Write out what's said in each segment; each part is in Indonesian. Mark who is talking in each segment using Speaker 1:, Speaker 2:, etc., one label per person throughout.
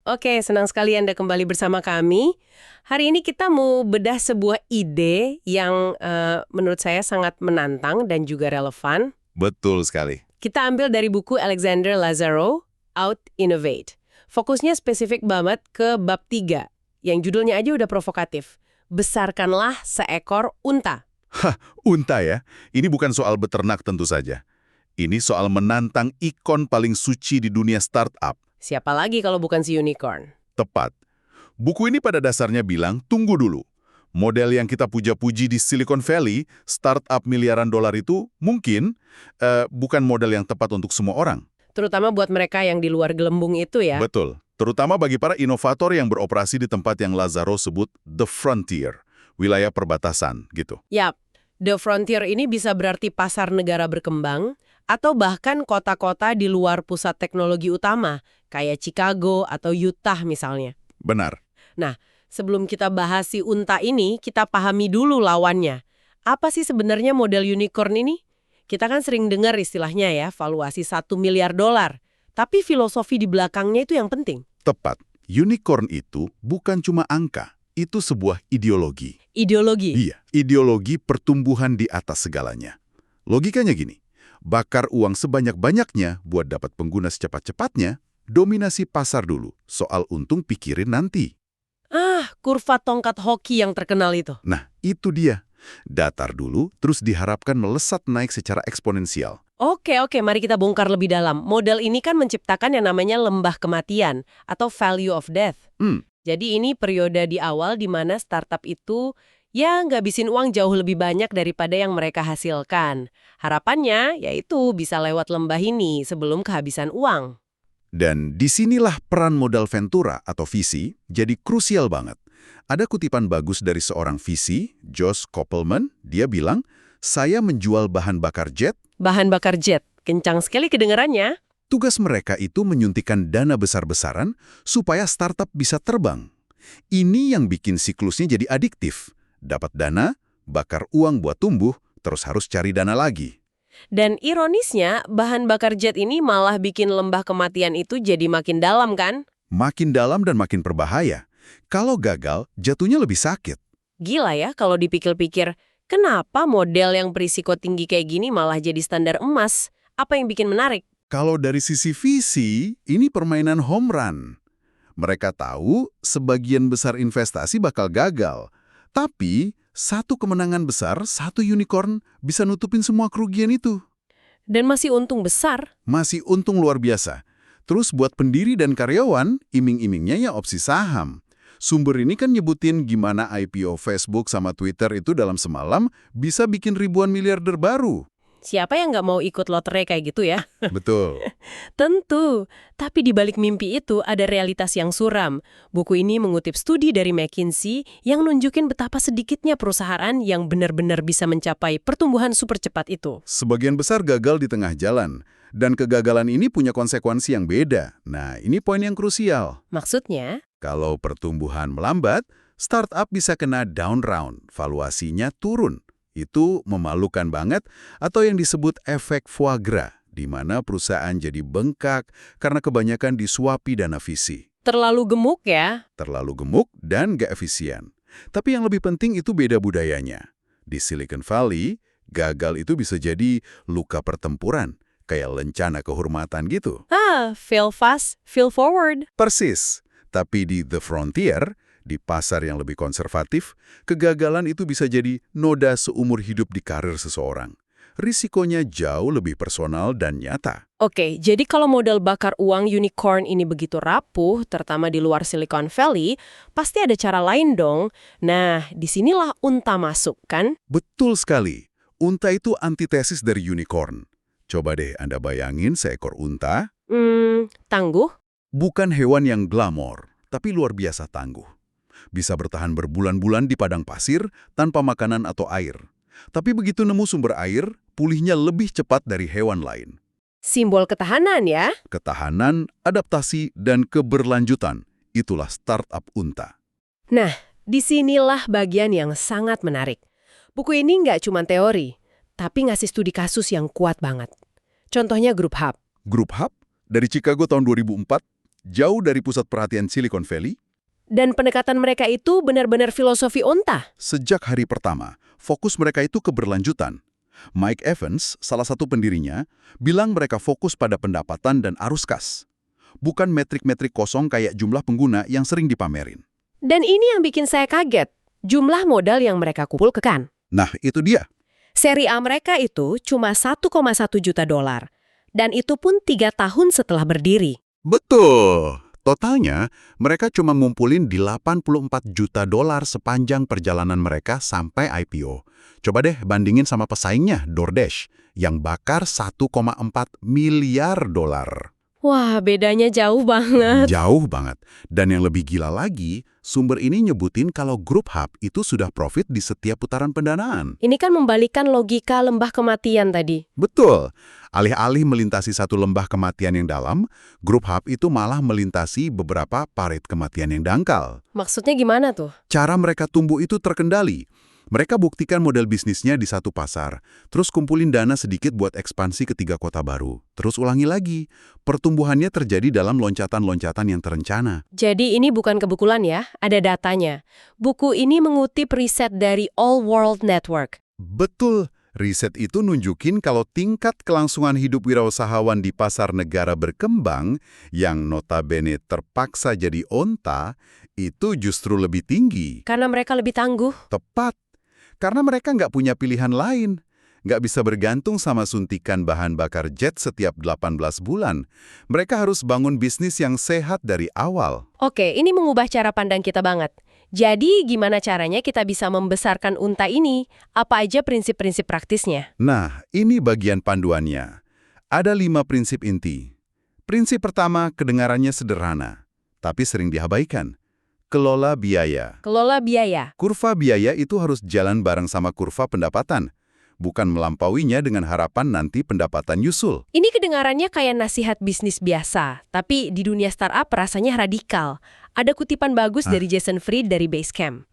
Speaker 1: Oke, senang sekali Anda kembali bersama kami. Hari ini kita mau bedah sebuah ide yang menurut saya sangat menantang dan juga relevan.
Speaker 2: Betul sekali.
Speaker 1: Kita ambil dari buku Alexander Lazarou, Out Innovate. Fokusnya spesifik banget ke bab 3, yang judulnya aja udah provokatif. Besarkanlah seekor unta.
Speaker 2: Hah, unta ya? Ini bukan soal beternak tentu saja. Ini soal menantang ikon paling suci di dunia startup.
Speaker 1: Siapa lagi kalau bukan si unicorn?
Speaker 2: Tepat. Buku ini pada dasarnya bilang, tunggu dulu. Model yang kita puja-puji di Silicon Valley, startup miliaran dolar itu mungkin bukan model yang tepat untuk semua orang.
Speaker 1: Terutama buat mereka yang di luar gelembung itu ya.
Speaker 2: Betul. Terutama bagi para inovator yang beroperasi di tempat yang Lazarou sebut the frontier, wilayah perbatasan gitu.
Speaker 1: Yap, the frontier ini bisa berarti pasar negara berkembang, atau bahkan kota-kota di luar pusat teknologi utama, kayak Chicago atau Utah misalnya.
Speaker 2: Benar.
Speaker 1: Nah, sebelum kita bahas si unta ini, kita pahami dulu lawannya. Apa sih sebenarnya model unicorn ini? Kita kan sering dengar istilahnya ya, valuasi 1 miliar dolar. Tapi filosofi di belakangnya itu yang penting.
Speaker 2: Tepat. Unicorn itu bukan cuma angka, itu sebuah ideologi.
Speaker 1: Ideologi?
Speaker 2: Iya, ideologi pertumbuhan di atas segalanya. Logikanya gini, bakar uang sebanyak-banyaknya buat dapat pengguna secepat-cepatnya, dominasi pasar dulu, soal untung pikirin nanti.
Speaker 1: Kurva tongkat hoki yang terkenal itu.
Speaker 2: Nah, itu dia. Datar dulu, terus diharapkan melesat naik secara eksponensial.
Speaker 1: Oke, mari kita bongkar lebih dalam. Model ini kan menciptakan yang namanya lembah kematian atau value of death. Jadi ini periode di awal di mana startup itu ya ngabisin uang jauh lebih banyak daripada yang mereka hasilkan. Harapannya yaitu bisa lewat lembah ini sebelum kehabisan uang.
Speaker 2: Dan disinilah peran modal Ventura atau VC jadi krusial banget. Ada kutipan bagus dari seorang VC, Josh Koppelman, dia bilang, saya menjual bahan bakar jet.
Speaker 1: Bahan bakar jet, kencang sekali kedengarannya.
Speaker 2: Tugas mereka itu menyuntikkan dana besar-besaran supaya startup bisa terbang. Ini yang bikin siklusnya jadi adiktif. Dapat dana, bakar uang buat tumbuh, terus harus cari dana lagi.
Speaker 1: Dan ironisnya, bahan bakar jet ini malah bikin lembah kematian itu jadi makin dalam kan?
Speaker 2: Makin dalam dan makin berbahaya. Kalau gagal, jatuhnya lebih sakit.
Speaker 1: Gila ya kalau dipikir-pikir, kenapa model yang berisiko tinggi kayak gini malah jadi standar emas? Apa yang bikin menarik?
Speaker 2: Kalau dari sisi visi, ini permainan home run. Mereka tahu sebagian besar investasi bakal gagal. Tapi, satu kemenangan besar, satu unicorn bisa nutupin semua kerugian itu.
Speaker 1: Dan masih untung besar.
Speaker 2: Masih untung luar biasa. Terus buat pendiri dan karyawan, iming-imingnya ya opsi saham. Sumber ini kan nyebutin gimana IPO Facebook sama Twitter itu dalam semalam bisa bikin ribuan miliarder baru.
Speaker 1: Siapa yang nggak mau ikut lotre kayak gitu ya?
Speaker 2: Betul.
Speaker 1: Tentu. Tapi di balik mimpi itu ada realitas yang suram. Buku ini mengutip studi dari McKinsey yang nunjukin betapa sedikitnya perusahaan yang benar-benar bisa mencapai pertumbuhan super cepat itu.
Speaker 2: Sebagian besar gagal di tengah jalan. Dan kegagalan ini punya konsekuensi yang beda. Nah, ini poin yang krusial.
Speaker 1: Maksudnya?
Speaker 2: Kalau pertumbuhan melambat, startup bisa kena down round, valuasinya turun. Itu memalukan banget, atau yang disebut efek foie gras, di mana perusahaan jadi bengkak karena kebanyakan disuapi dana visi.
Speaker 1: Terlalu gemuk ya?
Speaker 2: Terlalu gemuk dan gak efisien. Tapi yang lebih penting itu beda budayanya. Di Silicon Valley, gagal itu bisa jadi luka pertempuran, kayak lencana kehormatan gitu.
Speaker 1: Fail fast, fail forward.
Speaker 2: Persis. Tapi di The Frontier, di pasar yang lebih konservatif, kegagalan itu bisa jadi noda seumur hidup di karir seseorang. Risikonya jauh lebih personal dan nyata.
Speaker 1: Oke, jadi kalau modal bakar uang unicorn ini begitu rapuh, terutama di luar Silicon Valley, pasti ada cara lain dong. Nah, disinilah unta masuk, kan?
Speaker 2: Betul sekali. Unta itu antitesis dari unicorn. Coba deh Anda bayangin seekor unta.
Speaker 1: Tangguh?
Speaker 2: Bukan hewan yang glamor, tapi luar biasa tangguh. Bisa bertahan berbulan-bulan di padang pasir tanpa makanan atau air. Tapi begitu nemu sumber air, pulihnya lebih cepat dari hewan lain.
Speaker 1: Simbol ketahanan ya?
Speaker 2: Ketahanan, adaptasi, dan keberlanjutan. Itulah startup unta.
Speaker 1: Nah, disinilah bagian yang sangat menarik. Buku ini nggak cuma teori, tapi ngasih studi kasus yang kuat banget. Contohnya Grup Hub.
Speaker 2: Grup Hub dari Chicago tahun 2004. jauh dari pusat perhatian Silicon Valley.
Speaker 1: Dan pendekatan mereka itu benar-benar filosofi onta.
Speaker 2: Sejak hari pertama, fokus mereka itu keberlanjutan. Mike Evans, salah satu pendirinya, bilang mereka fokus pada pendapatan dan arus kas. Bukan metrik-metrik kosong kayak jumlah pengguna yang sering dipamerin.
Speaker 1: Dan ini yang bikin saya kaget, jumlah modal yang mereka kumpulkan.
Speaker 2: Nah, itu dia.
Speaker 1: Seri A mereka itu cuma 1,1 juta dolar. Dan itu pun 3 tahun setelah berdiri.
Speaker 2: Betul. Totalnya, mereka cuma ngumpulin di 84 juta dolar sepanjang perjalanan mereka sampai IPO. Coba deh bandingin sama pesaingnya, DoorDash, yang bakar 1,4 miliar dolar.
Speaker 1: Wah, bedanya jauh banget.
Speaker 2: Jauh banget. Dan yang lebih gila lagi, sumber ini nyebutin kalau Grup Hub itu sudah profit di setiap putaran pendanaan.
Speaker 1: Ini kan membalikkan logika lembah kematian tadi.
Speaker 2: Betul. Alih-alih melintasi satu lembah kematian yang dalam, Grup Hub itu malah melintasi beberapa parit kematian yang dangkal.
Speaker 1: Maksudnya gimana tuh?
Speaker 2: Cara mereka tumbuh itu terkendali. Mereka buktikan model bisnisnya di satu pasar, terus kumpulin dana sedikit buat ekspansi ke 3 kota baru. Terus ulangi lagi. Pertumbuhannya terjadi dalam loncatan-loncatan yang terencana.
Speaker 1: Jadi ini bukan kebetulan ya, ada datanya. Buku ini mengutip riset dari All World Network.
Speaker 2: Betul. Riset itu nunjukin kalau tingkat kelangsungan hidup wirausahawan di pasar negara berkembang, yang notabene terpaksa jadi onta, itu justru lebih tinggi.
Speaker 1: Karena mereka lebih tangguh.
Speaker 2: Tepat. Karena mereka nggak punya pilihan lain. Nggak bisa bergantung sama suntikan bahan bakar jet setiap 18 bulan. Mereka harus bangun bisnis yang sehat dari awal.
Speaker 1: Oke, ini mengubah cara pandang kita banget. Jadi, gimana caranya kita bisa membesarkan unta ini? Apa aja prinsip-prinsip praktisnya?
Speaker 2: Nah, ini bagian panduannya. Ada 5 prinsip inti. Prinsip pertama, kedengarannya sederhana, tapi sering diabaikan. Kelola biaya.
Speaker 1: Kelola biaya.
Speaker 2: Kurva biaya itu harus jalan bareng sama kurva pendapatan, bukan melampauinya dengan harapan nanti pendapatan nyusul.
Speaker 1: Ini kedengarannya kayak nasihat bisnis biasa, tapi di dunia startup rasanya radikal. Ada kutipan bagus dari Jason Fried dari Basecamp.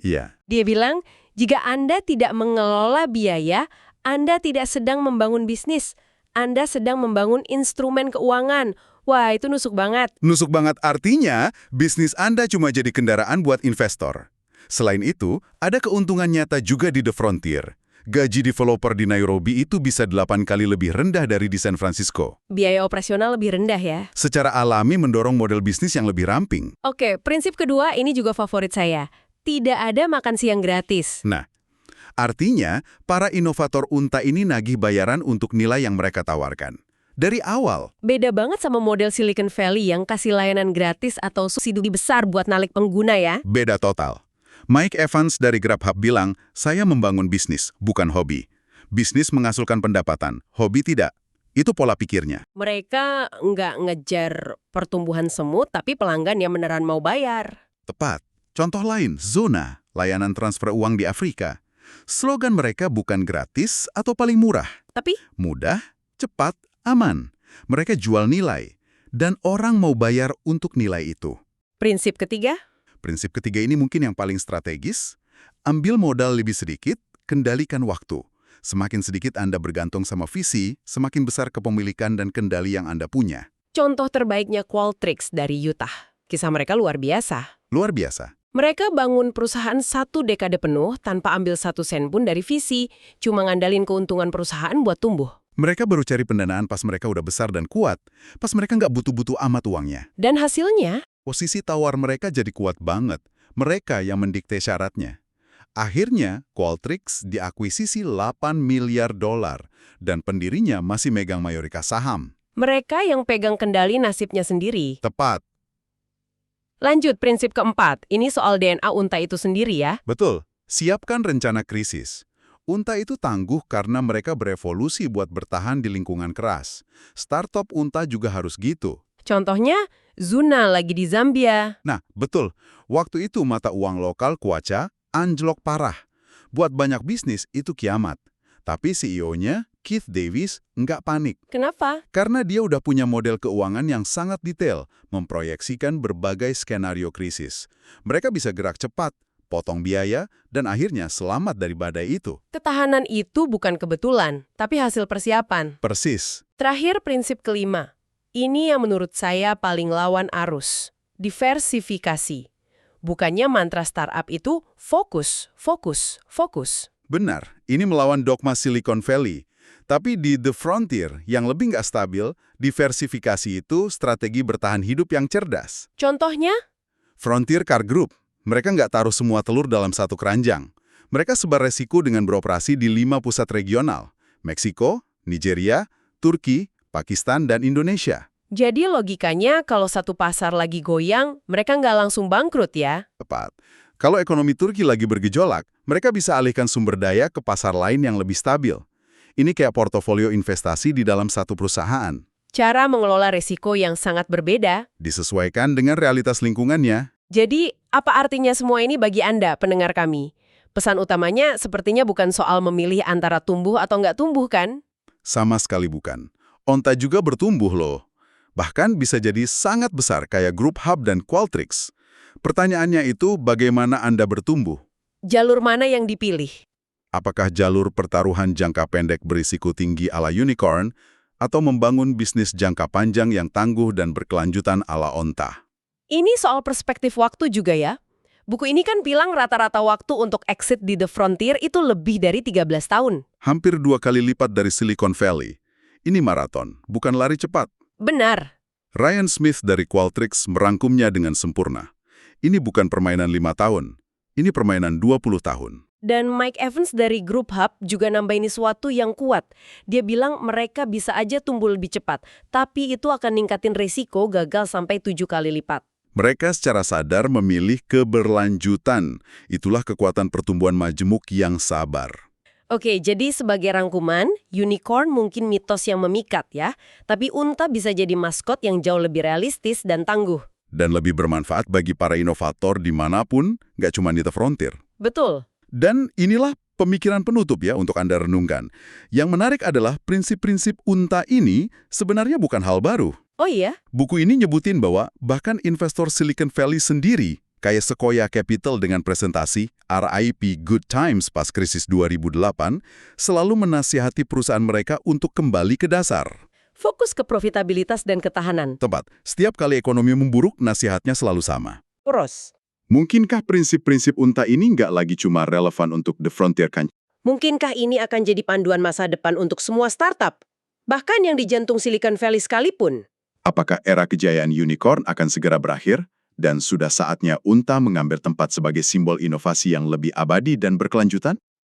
Speaker 2: Iya.
Speaker 1: Dia bilang, jika Anda tidak mengelola biaya, Anda tidak sedang membangun bisnis. Anda sedang membangun instrumen keuangan. Wah, itu nusuk banget.
Speaker 2: Nusuk banget artinya, bisnis Anda cuma jadi kendaraan buat investor. Selain itu, ada keuntungan nyata juga di The Frontier. Gaji developer di Nairobi itu bisa 8 kali lebih rendah dari di San Francisco.
Speaker 1: Biaya operasional lebih rendah ya.
Speaker 2: Secara alami mendorong model bisnis yang lebih ramping.
Speaker 1: Oke, prinsip kedua ini juga favorit saya. Tidak ada makan siang gratis.
Speaker 2: Nah, artinya para inovator unta ini nagih bayaran untuk nilai yang mereka tawarkan. Dari awal.
Speaker 1: Beda banget sama model Silicon Valley yang kasih layanan gratis atau subsidi besar buat narik pengguna ya.
Speaker 2: Beda total. Mike Evans dari GrabHub bilang, saya membangun bisnis, bukan hobi. Bisnis menghasilkan pendapatan, hobi tidak. Itu pola pikirnya.
Speaker 1: Mereka nggak ngejar pertumbuhan semut, tapi pelanggan yang beneran mau bayar.
Speaker 2: Tepat. Contoh lain, Zona, layanan transfer uang di Afrika. Slogan mereka bukan gratis atau paling murah.
Speaker 1: Tapi
Speaker 2: Mudah, cepat, aman. Mereka jual nilai. Dan orang mau bayar untuk nilai itu.
Speaker 1: prinsip ketiga?
Speaker 2: Prinsip ketiga ini mungkin yang paling strategis. Ambil modal lebih sedikit, kendalikan waktu. Semakin sedikit Anda bergantung sama visi, semakin besar kepemilikan dan kendali yang Anda punya.
Speaker 1: Contoh terbaiknya Qualtrics dari Utah. Kisah mereka luar biasa.
Speaker 2: Luar biasa.
Speaker 1: Mereka bangun perusahaan 1 dekade penuh tanpa ambil 1 sen pun dari visi, cuma ngandalin keuntungan perusahaan buat tumbuh.
Speaker 2: Mereka baru cari pendanaan pas mereka udah besar dan kuat, pas mereka nggak butuh-butuh amat uangnya.
Speaker 1: Dan hasilnya,
Speaker 2: Posisi tawar mereka jadi kuat banget. Mereka yang mendikte syaratnya. Akhirnya, Qualtrics diakuisisi 8 miliar dolar dan pendirinya masih megang mayoritas saham.
Speaker 1: mereka yang pegang kendali nasibnya sendiri.
Speaker 2: Tepat.
Speaker 1: Lanjut, prinsip keempat. Ini soal DNA unta itu sendiri ya.
Speaker 2: Betul. Siapkan rencana krisis. Unta itu tangguh karena mereka berevolusi buat bertahan di lingkungan keras. Startup unta juga harus gitu.
Speaker 1: Contohnya, Zuna lagi di Zambia.
Speaker 2: Nah, betul. Waktu itu mata uang lokal Kwacha anjlok parah. Buat banyak bisnis itu kiamat. Tapi CEO-nya, Keith Davis, nggak panik.
Speaker 1: Kenapa?
Speaker 2: Karena dia udah punya model keuangan yang sangat detail, memproyeksikan berbagai skenario krisis. Mereka bisa gerak cepat, potong biaya, dan akhirnya selamat dari badai itu.
Speaker 1: Ketahanan itu bukan kebetulan, tapi hasil persiapan.
Speaker 2: Persis.
Speaker 1: Terakhir, prinsip kelima. Ini yang menurut saya paling lawan arus. Diversifikasi. Bukannya mantra startup itu fokus, fokus, fokus.
Speaker 2: Benar, ini melawan dogma Silicon Valley. Tapi di The Frontier, yang lebih nggak stabil, diversifikasi itu strategi bertahan hidup yang cerdas.
Speaker 1: Contohnya?
Speaker 2: Frontier Car Group, mereka nggak taruh semua telur dalam satu keranjang. Mereka sebar resiko dengan beroperasi di 5 pusat regional. Meksiko, Nigeria, Turki, Pakistan, dan Indonesia.
Speaker 1: Jadi logikanya kalau satu pasar lagi goyang, mereka nggak langsung bangkrut ya?
Speaker 2: Tepat. Kalau ekonomi Turki lagi bergejolak, mereka bisa alihkan sumber daya ke pasar lain yang lebih stabil. Ini kayak portofolio investasi di dalam satu perusahaan.
Speaker 1: Cara mengelola resiko yang sangat berbeda.
Speaker 2: Disesuaikan dengan realitas lingkungannya.
Speaker 1: Jadi, apa artinya semua ini bagi Anda, pendengar kami? Pesan utamanya sepertinya bukan soal memilih antara tumbuh atau nggak tumbuh, kan?
Speaker 2: Sama sekali bukan. Onta juga bertumbuh loh. Bahkan bisa jadi sangat besar kayak Group Hub dan Qualtrics. Pertanyaannya itu bagaimana Anda bertumbuh?
Speaker 1: Jalur mana yang dipilih?
Speaker 2: Apakah jalur pertaruhan jangka pendek berisiko tinggi ala unicorn atau membangun bisnis jangka panjang yang tangguh dan berkelanjutan ala onta?
Speaker 1: Ini soal perspektif waktu juga ya. Buku ini kan bilang rata-rata waktu untuk exit di The Frontier itu lebih dari 13 tahun.
Speaker 2: Hampir 2 kali lipat dari Silicon Valley. Ini maraton, bukan lari cepat.
Speaker 1: Benar.
Speaker 2: Ryan Smith dari Qualtrics merangkumnya dengan sempurna. Ini bukan permainan 5 tahun, ini permainan 20 tahun.
Speaker 1: Dan Mike Evans dari Group Hub juga nambahin sesuatu yang kuat. Dia bilang mereka bisa aja tumbuh lebih cepat, tapi itu akan ningkatin resiko gagal sampai 7 kali lipat.
Speaker 2: Mereka secara sadar memilih keberlanjutan. Itulah kekuatan pertumbuhan majemuk yang sabar.
Speaker 1: Oke, jadi sebagai rangkuman, unicorn mungkin mitos yang memikat ya, tapi unta bisa jadi maskot yang jauh lebih realistis dan tangguh.
Speaker 2: Dan lebih bermanfaat bagi para inovator dimanapun, nggak cuma di The Frontier.
Speaker 1: Betul.
Speaker 2: Dan inilah pemikiran penutup ya untuk Anda renungkan. Yang menarik adalah prinsip-prinsip unta ini sebenarnya bukan hal baru.
Speaker 1: Oh iya?
Speaker 2: Buku ini nyebutin bahwa bahkan investor Silicon Valley sendiri, kayak Sequoia Capital dengan presentasi RIP Good Times pas krisis 2008, selalu menasihati perusahaan mereka untuk kembali ke dasar.
Speaker 1: Fokus ke profitabilitas dan ketahanan.
Speaker 2: Tepat, setiap kali ekonomi memburuk, nasihatnya selalu sama.
Speaker 1: Terus.
Speaker 2: Mungkinkah prinsip-prinsip unta ini nggak lagi cuma relevan untuk The Frontier kan?
Speaker 1: Mungkinkah ini akan jadi panduan masa depan untuk semua startup? Bahkan yang di jantung Silicon Valley sekalipun.
Speaker 2: Apakah era kejayaan unicorn akan segera berakhir? Dan sudah saatnya unta mengambil tempat sebagai simbol inovasi yang lebih abadi dan berkelanjutan?